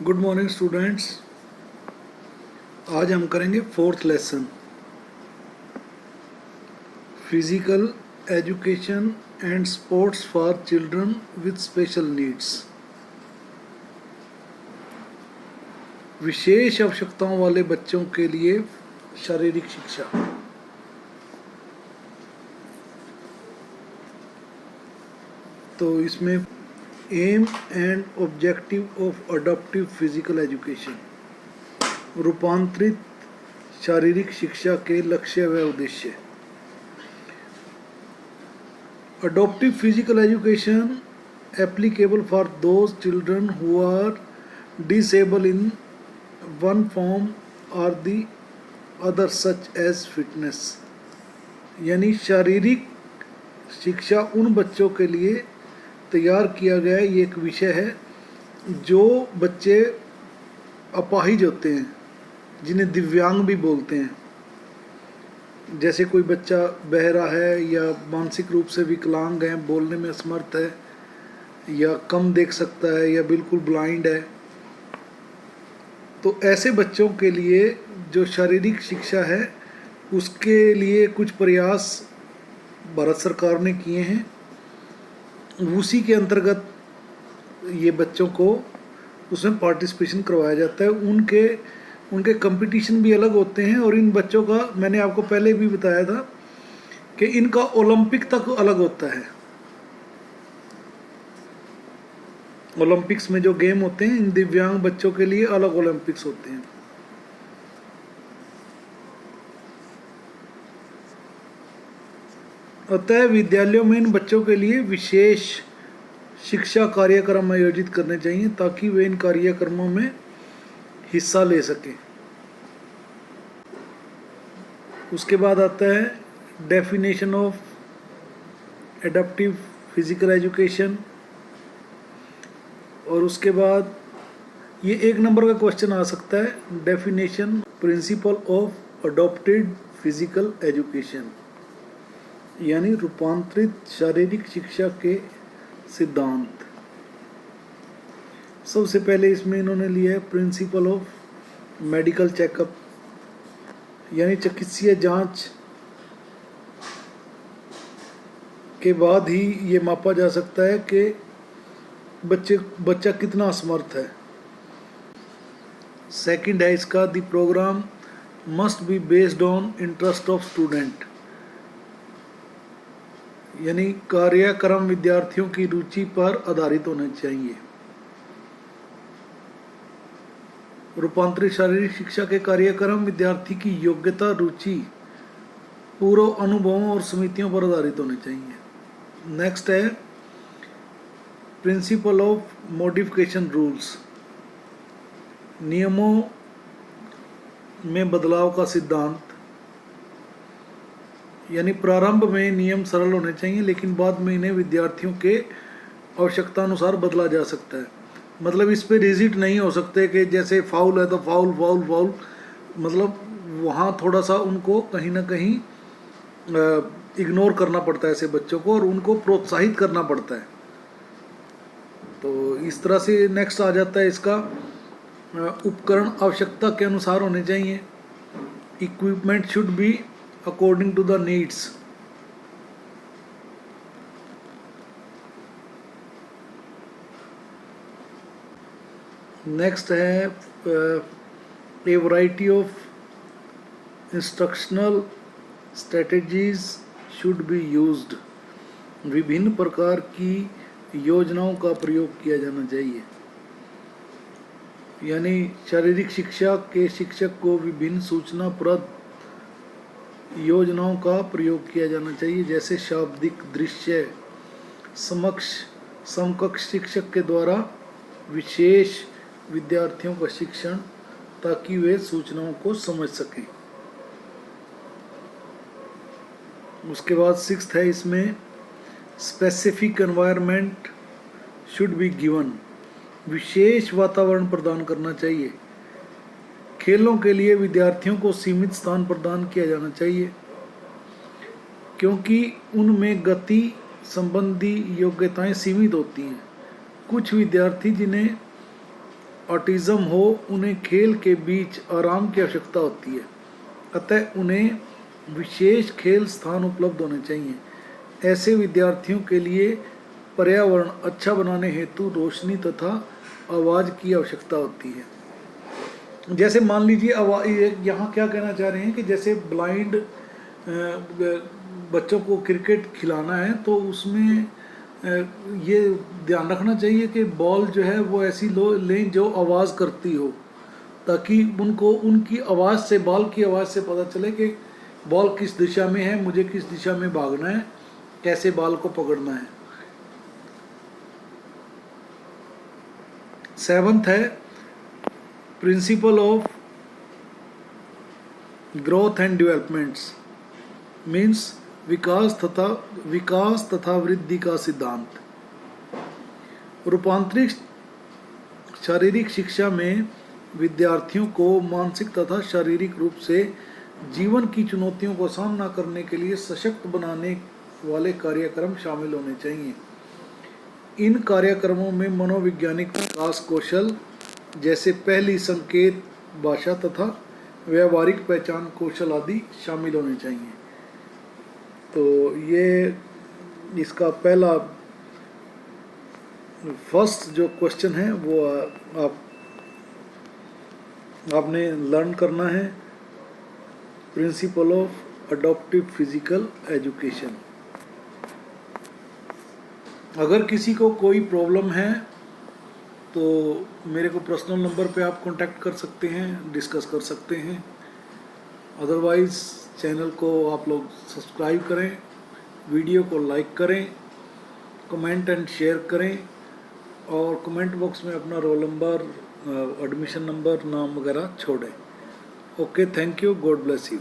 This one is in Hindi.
Good morning students. आज हम करेंगे fourth lesson, physical education and sports for children with special needs. विशेष आवश्यकताओं वाले बच्चों के लिए शारीरिक शिक्षा। तो इसमें aim and objective of adaptive physical education, रूपांतरित शारीरिक शिक्षा के लक्ष्य व उद्देश्य। Adoptive physical education applicable for those children who are disabled in one form or the other such as fitness। यानी शारीरिक शिक्षा उन बच्चों के लिए तैयार किया गया ये एक विषय है जो बच्चे अपाहिज होते हैं, जिन्हें दिव्यांग भी बोलते हैं। जैसे कोई बच्चा बहरा है या मानसिक रूप से विकलांग है, बोलने में असमर्थ है या कम देख सकता है या बिल्कुल ब्लाइंड है, तो ऐसे बच्चों के लिए जो शारीरिक शिक्षा है उसके लिए कुछ प्रयास भारत सरकार ने किए हैं। उसी के अंतर्गत ये बच्चों को उसमें पार्टिसिपेशन करवाया जाता है। उनके कंपटीशन भी अलग होते हैं और इन बच्चों का मैंने आपको पहले भी बताया था कि इनका ओलंपिक तक अलग होता है। ओलंपिक्स में जो गेम होते हैं इन दिव्यांग बच्चों के लिए अलग ओलंपिक्स होते हैं। अतः विद्यालयों में इन बच्चों के लिए विशेष शिक्षा कार्यक्रम आयोजित करने चाहिए ताकि वे इन कार्यक्रमों में हिस्सा ले सकें। उसके बाद आता है definition of adaptive physical education, और उसके बाद ये 1 नंबर का क्वेश्चन आ सकता है, definition principle of adopted physical education, यानी रूपांतरित शारीरिक शिक्षा के सिद्धांत। सबसे पहले इसमें इन्होंने लिया है प्रिंसिपल ऑफ मेडिकल चेकअप, यानी चिकित्सीय जांच के बाद ही ये मापा जा सकता है कि बच्चा कितना असमर्थ है। सेकंड है इसका, the program must be based on interest of student, यानी कार्यक्रम विद्यार्थियों की रुचि पर आधारित होना चाहिए। रूपांतरित शारीरिक शिक्षा के कार्यक्रम विद्यार्थी की योग्यता, रुचि, पूर्व अनुभवों और समितियों पर आधारित होने चाहिए। नेक्स्ट है प्रिंसिपल ऑफ मॉडिफिकेशन रूल्स, नियमों में बदलाव का सिद्धांत, यानी प्रारंभ में नियम सरल होने चाहिए लेकिन बाद में इन्हें विद्यार्थियों के आवश्यकता अनुसार बदला जा सकता है। मतलब इस पे रिजिड नहीं हो सकते कि जैसे फाउल है तो फाउल फाउल फाउल, मतलब वहाँ थोड़ा सा उनको कहीं ना कहीं इग्नोर करना पड़ता है ऐसे बच्चों को और उनको प्रोत्साहित करना पड़ता है। तो इस तरह से नेक्स्ट आ जाता है इसका, उपकरण आवश्यकता के अनुसार होने चाहिए। Equipment should be according to the needs. Next है a variety of instructional strategies should be used, विभिन्न प्रकार की योजनाओं का प्रयोग किया जाना चाहिए। यानी शारीरिक शिक्षा के शिक्षक को विभिन्न सूचनाप्रद योजनाओं का प्रयोग किया जाना चाहिए, जैसे शाब्दिक, दृश्य, समकक्ष शिक्षक के द्वारा विशेष विद्यार्थियों का शिक्षण, ताकि वे सूचनाओं को समझ सकें। उसके बाद 6th है इसमें, specific environment should be given, विशेष वातावरण प्रदान करना चाहिए। खेलों के लिए विद्यार्थियों को सीमित स्थान प्रदान किया जाना चाहिए क्योंकि उनमें गति संबंधी योग्यताएं सीमित होती हैं। कुछ विद्यार्थी जिन्हें ऑटिज्म हो उन्हें खेल के बीच आराम की आवश्यकता होती है, अतः उन्हें विशेष खेल स्थान उपलब्ध होने चाहिए। ऐसे विद्यार्थियों के लिए पर्यावरण अच्छा बनाने हेतु रोशनी तथा आवाज़ की आवश्यकता होती है। जैसे मान लीजिए यहाँ क्या कहना चाह रहे हैं कि जैसे ब्लाइंड बच्चों को क्रिकेट खिलाना है तो उसमें ये ध्यान रखना चाहिए कि बॉल जो है वो ऐसी लें जो आवाज़ करती हो, ताकि उनको उनकी आवाज़ से, बॉल की आवाज़ से पता चले कि बॉल किस दिशा में है, मुझे किस दिशा में भागना है, कैसे बॉल को पकड़ना है। 7th है principle of growth and developments, means विकास तथा वृद्धि का सिद्धांत। रूपांतरित शारीरिक शिक्षा में विद्यार्थियों को मानसिक तथा शारीरिक रूप से जीवन की चुनौतियों को सामना करने के लिए सशक्त बनाने वाले कार्यक्रम शामिल होने चाहिए। इन कार्यक्रमों में मनोवैज्ञानिक विकास कौशल जैसे पहली संकेत भाषा तथा व्यावहारिक पहचान कौशल आदि शामिल होने चाहिए। तो ये इसका पहला फर्स्ट जो क्वेश्चन है वो आपने लर्न करना है, principle of adaptive physical education. अगर किसी को कोई प्रॉब्लम है तो मेरे को पर्सनल नंबर पे आप कांटेक्ट कर सकते हैं, डिस्कस कर सकते हैं। अदरवाइज़ चैनल को आप लोग सब्सक्राइब करें, वीडियो को लाइक करें, कमेंट एंड शेयर करें और कमेंट बॉक्स में अपना रोल नंबर, एडमिशन नंबर, नाम वगैरह छोड़ें। Okay, thank you, God bless you.